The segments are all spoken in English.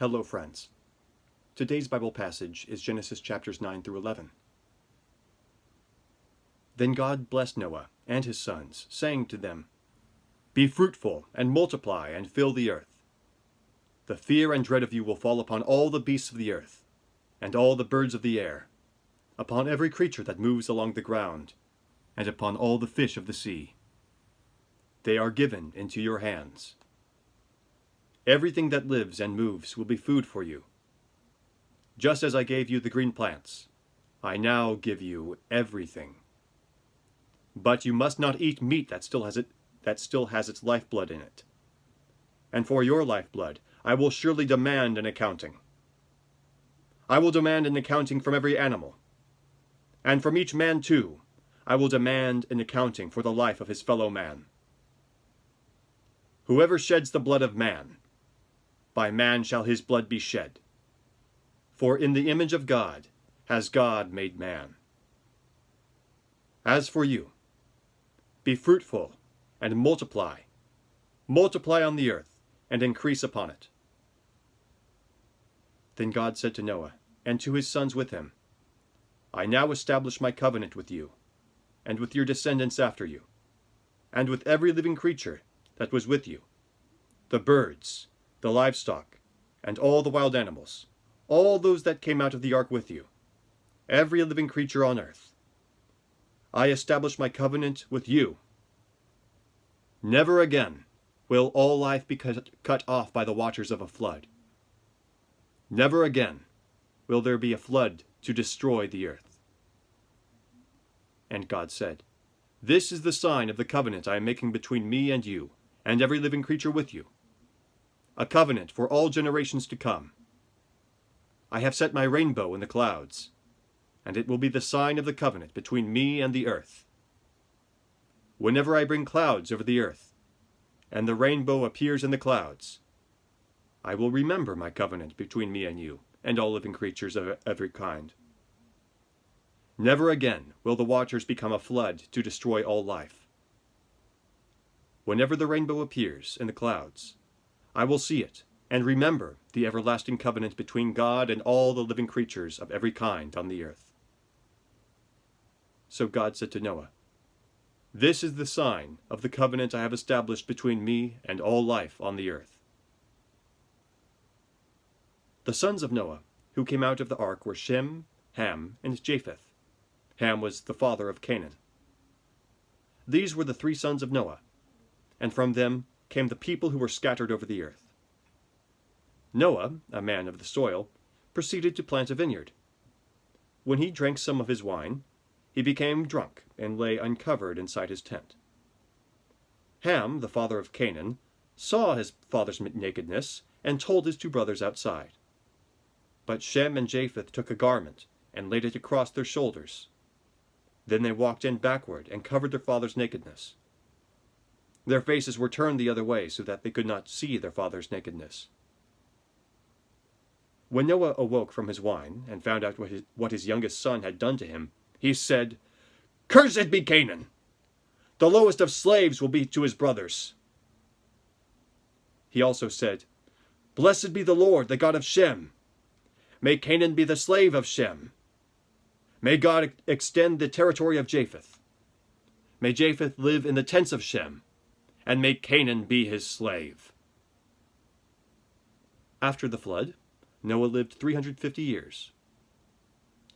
Hello, friends. Today's Bible passage is Genesis chapters 9 through 11. Then God blessed Noah and his sons, saying to them, "Be fruitful and multiply and fill the earth. The fear and dread of you will fall upon all the beasts of the earth, and all the birds of the air, upon every creature that moves along the ground, and upon all the fish of the sea. They are given into your hands. Everything that lives and moves will be food for you. Just as I gave you the green plants, I now give you everything. But you must not eat meat that still has its lifeblood in it. And for your lifeblood, I will surely demand an accounting. I will demand an accounting from every animal. And from each man too, I will demand an accounting for the life of his fellow man. Whoever sheds the blood of man, by man shall his blood be shed. For in the image of God has God made man. As for you, be fruitful and multiply. Multiply on the earth and increase upon it." Then God said to Noah, and to his sons with him, "I now establish my covenant with you, and with your descendants after you, and with every living creature that was with you, the birds, the livestock, and all the wild animals, all those that came out of the ark with you, every living creature on earth. I establish my covenant with you. Never again will all life be cut off by the waters of a flood. Never again will there be a flood to destroy the earth." And God said, "This is the sign of the covenant I am making between me and you, and every living creature with you, a covenant for all generations to come. I have set my rainbow in the clouds, and it will be the sign of the covenant between me and the earth. Whenever I bring clouds over the earth, and the rainbow appears in the clouds, I will remember my covenant between me and you, and all living creatures of every kind. Never again will the waters become a flood to destroy all life. Whenever the rainbow appears in the clouds, I will see it, and remember the everlasting covenant between God and all the living creatures of every kind on the earth." So God said to Noah, "This is the sign of the covenant I have established between me and all life on the earth." The sons of Noah who came out of the ark were Shem, Ham, and Japheth. Ham was the father of Canaan. These were the three sons of Noah, and from them came the people who were scattered over the earth. Noah, a man of the soil, proceeded to plant a vineyard. When he drank some of his wine, he became drunk and lay uncovered inside his tent. Ham, the father of Canaan, saw his father's nakedness and told his two brothers outside. But Shem and Japheth took a garment and laid it across their shoulders. Then they walked in backward and covered their father's nakedness. Their faces were turned the other way so that they could not see their father's nakedness. When Noah awoke from his wine and found out what his youngest son had done to him, he said, "Cursed be Canaan! The lowest of slaves will be to his brothers." He also said, "Blessed be the Lord, the God of Shem. May Canaan be the slave of Shem. May God extend the territory of Japheth. May Japheth live in the tents of Shem, and may Canaan be his slave." After the flood, Noah lived 350 years.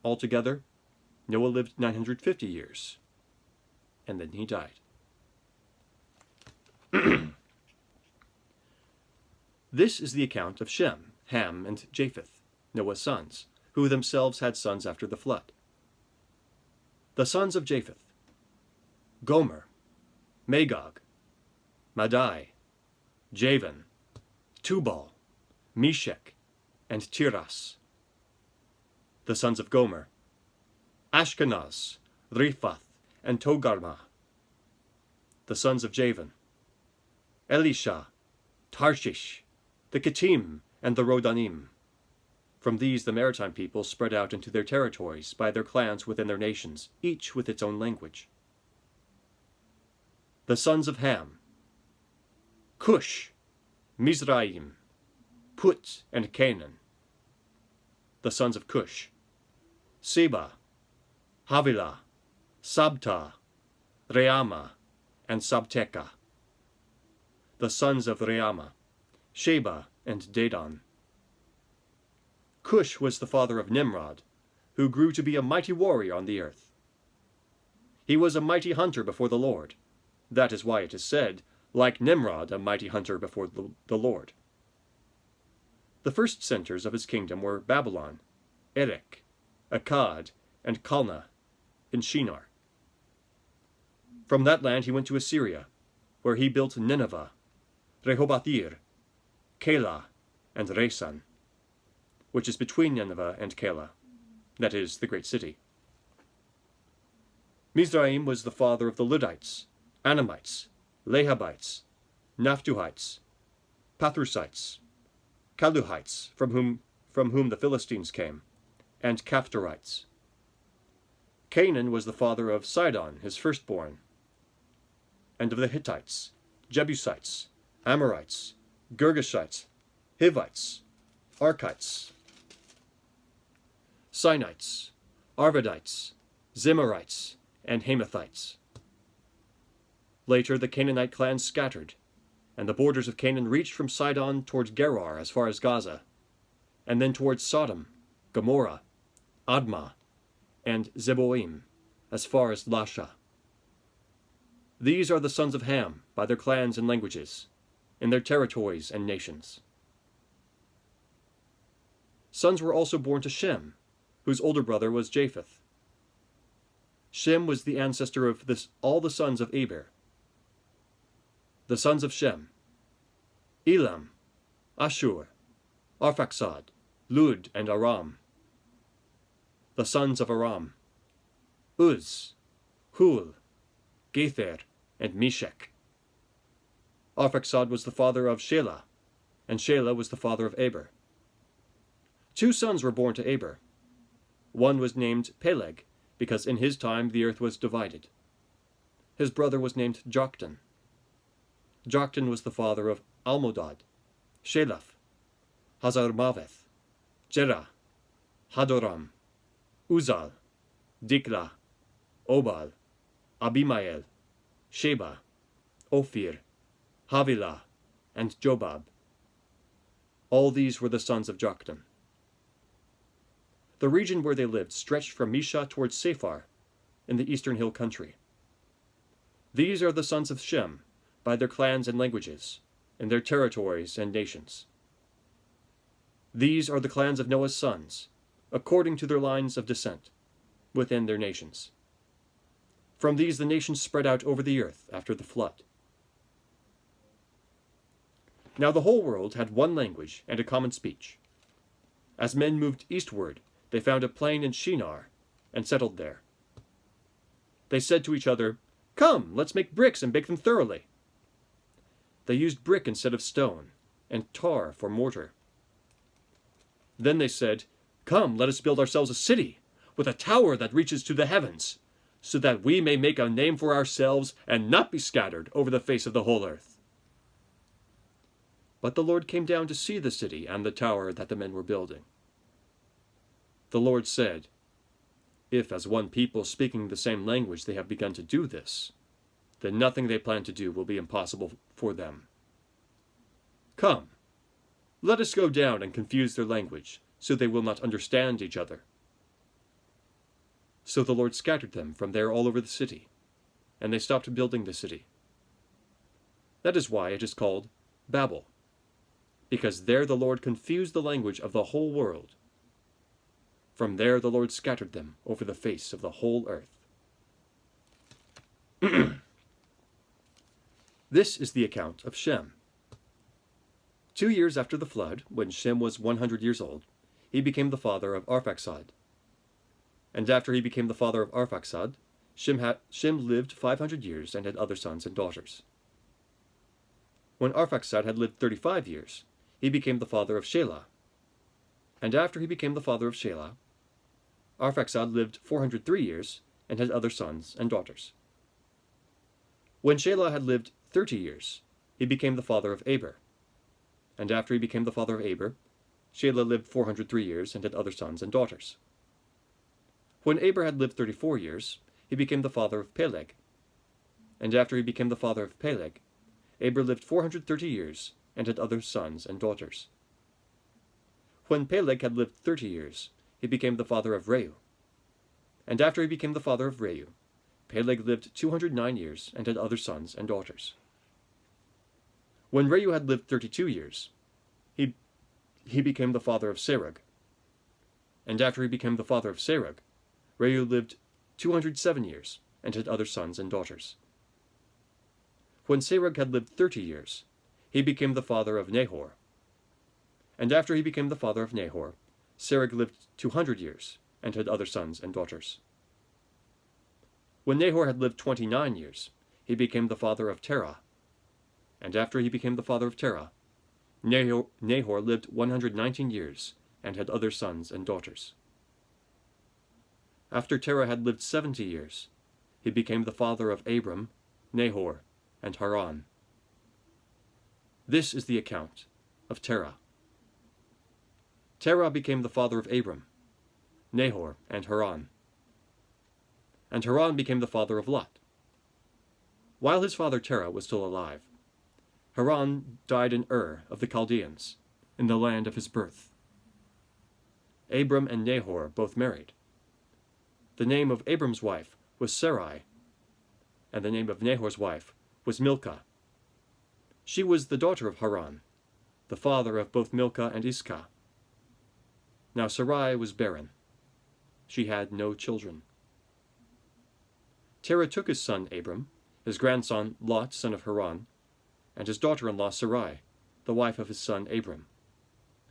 Altogether, Noah lived 950 years, and then he died. This is the account of Shem, Ham, and Japheth, Noah's sons, who themselves had sons after the flood. The sons of Japheth: Gomer, Magog, Madai, Javan, Tubal, Meshech, and Tiras. The sons of Gomer: Ashkenaz, Riphath, and Togarmah. The sons of Javan: Elisha, Tarshish, the Kittim, and the Rodanim. From these the maritime people spread out into their territories by their clans within their nations, each with its own language. The sons of Ham: Cush, Mizraim, Put and Canaan. The sons of Cush: Seba, Havilah, Sabta, Reama, and Sabteka. The sons of Reama: Sheba and Dedan. Cush was the father of Nimrod, who grew to be a mighty warrior on the earth. He was a mighty hunter before the Lord. That is why it is said, like Nimrod, a mighty hunter before the Lord. The first centers of his kingdom were Babylon, Erech, Akkad, and Calneh in Shinar. From that land he went to Assyria, where he built Nineveh, Rehoboth-ir, Calah, and Resan, which is between Nineveh and Calah, that is, the great city. Mizraim was the father of the Ludites, Anamites, Lehabites, Naphtuhites, Pathrusites, Caluhites, from whom the Philistines came, and Caphtorites. Canaan was the father of Sidon, his firstborn, and of the Hittites, Jebusites, Amorites, Girgashites, Hivites, Archites, Sinites, Arvadites, Zimrites, and Hamathites. Later the Canaanite clans scattered, and the borders of Canaan reached from Sidon towards Gerar as far as Gaza, and then towards Sodom, Gomorrah, Admah, and Zeboim as far as Lasha. These are the sons of Ham by their clans and languages, in their territories and nations. Sons were also born to Shem, whose older brother was Japheth. Shem was the ancestor of all the sons of Eber. The sons of Shem: Elam, Ashur, Arphaxad, Lud, and Aram. The sons of Aram: Uz, Hul, Gether, and Meshech. Arphaxad was the father of Shelah, and Shelah was the father of Eber. 2 sons were born to Eber. One was named Peleg, because in his time the earth was divided. His brother was named Joktan. Joktan was the father of Almodad, Sheleph, Hazarmaveth, Jerah, Hadoram, Uzal, Diklah, Obal, Abimael, Sheba, Ophir, Havilah, and Jobab. All these were the sons of Joktan. The region where they lived stretched from Misha towards Sephar, in the eastern hill country. These are the sons of Shem, by their clans and languages, in their territories and nations. These are the clans of Noah's sons, according to their lines of descent, within their nations. From these the nations spread out over the earth after the flood. Now the whole world had one language and a common speech. As men moved eastward, they found a plain in Shinar, and settled there. They said to each other, "Come, let's make bricks and bake them thoroughly." They used brick instead of stone, and tar for mortar. Then they said, "Come, let us build ourselves a city, with a tower that reaches to the heavens, so that we may make a name for ourselves and not be scattered over the face of the whole earth." But the Lord came down to see the city and the tower that the men were building. The Lord said, "If as one people speaking the same language they have begun to do this, then nothing they plan to do will be impossible for them. Come, let us go down and confuse their language, so they will not understand each other." So the Lord scattered them from there all over the city, and they stopped building the city. That is why it is called Babel, because there the Lord confused the language of the whole world. From there the Lord scattered them over the face of the whole earth. This is the account of Shem. 2 years after the flood, when Shem was 100 years old, he became the father of Arphaxad. And after he became the father of Arphaxad, Shem lived 500 years and had other sons and daughters. When Arphaxad had lived 35 years, he became the father of Shelah. And after he became the father of Shelah, Arphaxad lived 403 years and had other sons and daughters. When Shelah had lived 30 years, he became the father of Eber. And after he became the father of Eber, Shelah lived 403 years and had other sons and daughters. When Eber had lived 34 years, he became the father of Peleg. And after he became the father of Peleg, Eber lived 430 years and had other sons and daughters. When Peleg had lived 30 years, he became the father of Reu. And after he became the father of Reu, Peleg lived 209 years and had other sons and daughters. When Reu had lived 32 years, he became the father of Serug. And after he became the father of Serug, Reu lived 207 years and had other sons and daughters. When Serug had lived 30 years, he became the father of Nahor. And after he became the father of Nahor, Serug lived 200 years and had other sons and daughters. When Nahor had lived 29 years, he became the father of Terah. And after he became the father of Terah, Nahor lived 119 years and had other sons and daughters. After Terah had lived 70 years, he became the father of Abram, Nahor, and Haran. This is the account of Terah. Terah became the father of Abram, Nahor, and Haran. And Haran became the father of Lot. While his father Terah was still alive, Haran died in Ur of the Chaldeans, in the land of his birth. Abram and Nahor both married. The name of Abram's wife was Sarai, and the name of Nahor's wife was Milcah. She was the daughter of Haran, the father of both Milcah and Iscah. Now Sarai was barren. She had no children. Terah took his son Abram, his grandson Lot, son of Haran, and his daughter-in-law Sarai, the wife of his son Abram.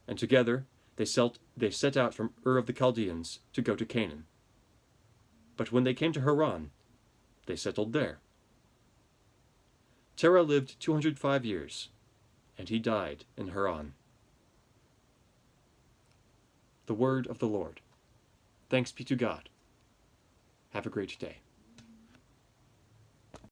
And together they set out from Ur of the Chaldeans to go to Canaan. But when they came to Haran, they settled there. Terah lived 205 years, and he died in Haran. The word of the Lord. Thanks be to God. Have a great day.